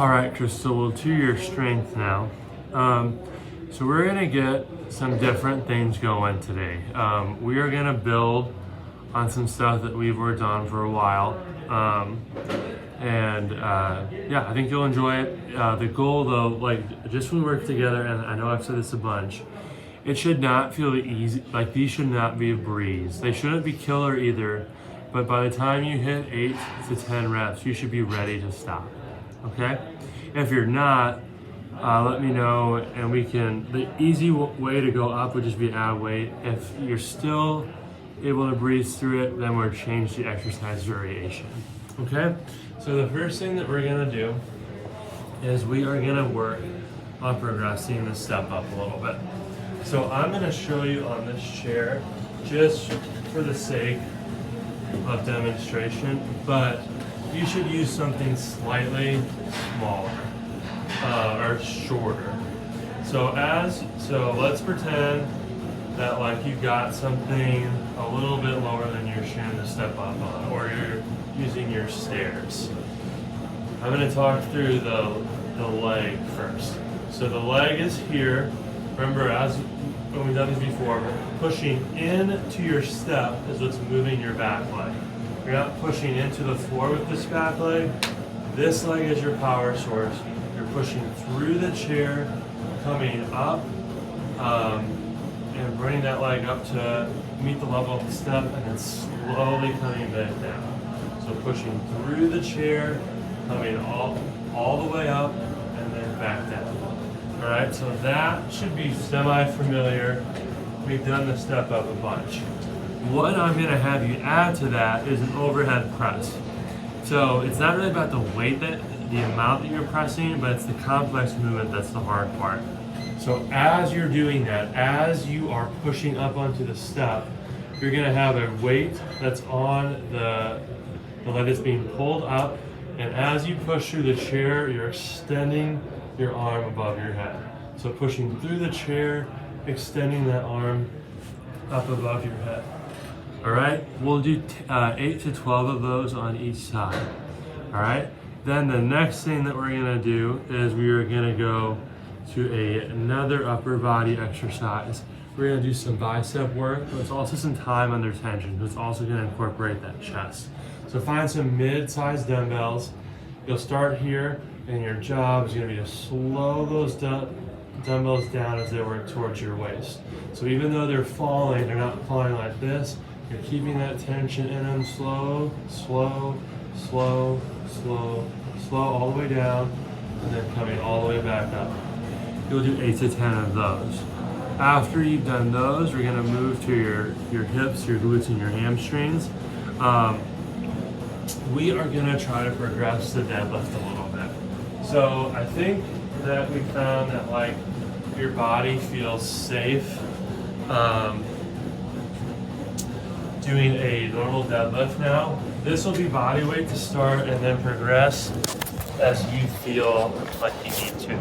All right, Krystal, well, to your strength now. So we're gonna get some different things going today. We are gonna build on some stuff that we've worked on for a while. Yeah, I think you'll enjoy it. The goal though, like just when we work together, and I know I've said this a bunch, it should not feel easy, like these should not be a breeze. They shouldn't be killer either, but by the time you hit 8 to 10 reps, you should be ready to stop, okay? If you're not, let me know and we can, the easy way to go up would just be add weight. If you're still able to breeze through it, then we'll change the exercise variation, okay? So the first thing that we're gonna do is we are gonna work on progressing the step up a little bit. So I'm gonna show you on this chair, just for the sake of demonstration, but you should use something slightly smaller or shorter. So let's pretend that like you've got something a little bit lower than your shin to step up on, or you're using your stairs. I'm gonna talk through the leg first. So the leg is here. Remember, as when we've done this before, pushing into your step is what's moving your back leg. You're not pushing into the floor with this back leg. This leg is your power source. You're pushing through the chair, coming up, and bringing that leg up to meet the level of the step, and then slowly coming back down. So pushing through the chair, coming all the way up, and then back down. All right, so that should be semi-familiar. We've done the step up a bunch. What I'm gonna have you add to that is an overhead press. So it's not really about the weight, the amount that you're pressing, but it's the complex movement that's the hard part. So as you're doing that, as you are pushing up onto the step, you're gonna have a weight that's on the leg that's being pulled up, and as you push through the chair, you're extending your arm above your head. So pushing through the chair, extending that arm up above your head. All right, we'll do 8 to 12 of those on each side. All right, then the next thing that we're gonna do is we are gonna go to another upper body exercise. We're gonna do some bicep work, but it's also some time under tension. So it's also gonna incorporate that chest. So find some mid-sized dumbbells. You'll start here, and your job is gonna be to slow those dumbbells down as they work towards your waist. So even though they're not falling like this, you're keeping that tension in them, slow, slow, slow, slow, slow, all the way down, and then coming all the way back up. You'll do 8 to 10 of those. After you've done those, we're gonna move to your hips, your glutes, and your hamstrings. We are gonna try to progress the deadlift a little bit. So I think that we found that like your body feels safe doing a normal deadlift now. This will be body weight to start, and then progress as you feel like you need to.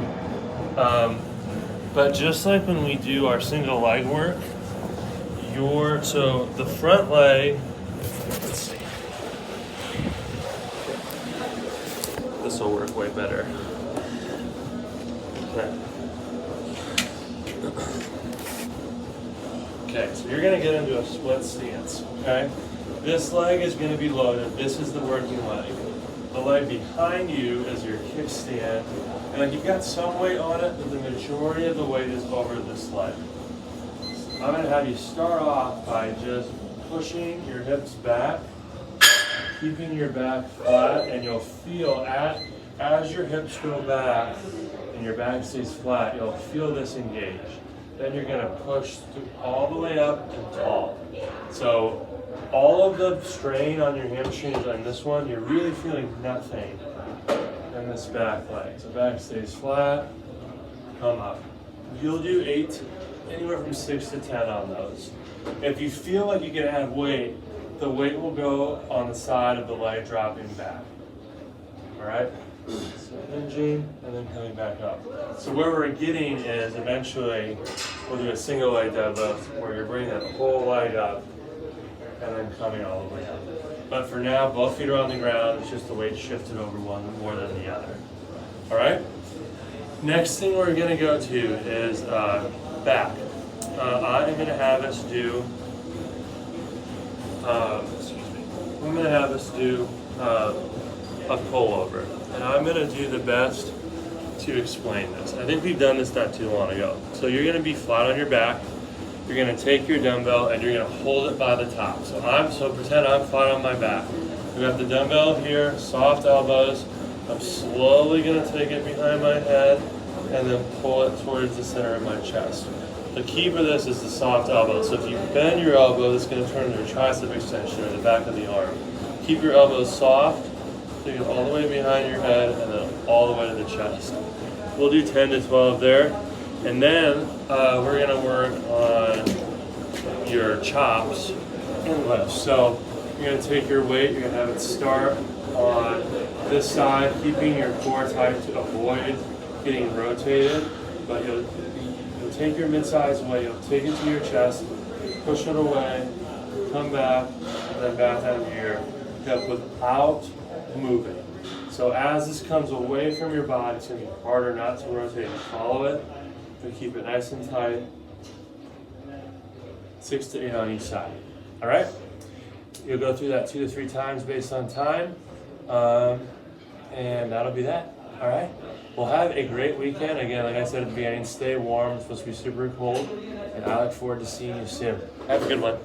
But just like when we do our single leg work, so the front leg, let's see, this will work way better. Okay, so you're gonna get into a split stance, okay? This leg is gonna be loaded. This is the working leg. The leg behind you is your kickstand. And like you've got some weight on it, but the majority of the weight is over this leg. So I'm gonna have you start off by just pushing your hips back, keeping your back flat, and you'll feel as your hips go back and your back stays flat, you'll feel this engage. Then you're gonna push all the way up and tall. So all of the strain on your hamstrings on this one, you're really feeling nothing in this back leg. So back stays flat, come up. You'll do 8, anywhere from 6 to 10 on those. If you feel like you can add weight, the weight will go on the side of the leg dropping back. All right? So hinging and then coming back up. So where we're getting is eventually we'll do a single leg deadlift where you're bringing that whole leg up and then coming all the way up. But for now, both feet are on the ground. It's just the weight shifted over one more than the other. All right. Next thing we're gonna go to is back. I'm gonna have us do. I'm gonna have us do a pullover, and I'm gonna do the best to explain this. I think we've done this not too long ago. So you're gonna be flat on your back. You're gonna take your dumbbell and you're gonna hold it by the top. So pretend I'm flat on my back. We have the dumbbell here, soft elbows. I'm slowly gonna take it behind my head and then pull it towards the center of my chest. The key for this is the soft elbow. So if you bend your elbow, it's gonna turn into a tricep extension or the back of the arm. Keep your elbows soft, take it all the way behind your head and then all the way to the chest. We'll do 10 to 12 there. And then we're gonna work on your chops and lifts. So you're gonna take your weight, you're gonna have it start on this side, keeping your core tight to avoid getting rotated. But you'll take your mid-size weight, you'll take it to your chest, push it away, come back, and then back down here. Without moving. So as this comes away from your body, it's going to be harder not to rotate. Follow it, but keep it nice and tight. 6 to 8 on each side. All right? You'll go through that 2 to 3 times based on time. And that'll be that. All right? Well, have a great weekend. Again, like I said at the beginning, stay warm. It's supposed to be super cold. And I look forward to seeing you soon. Have a good one.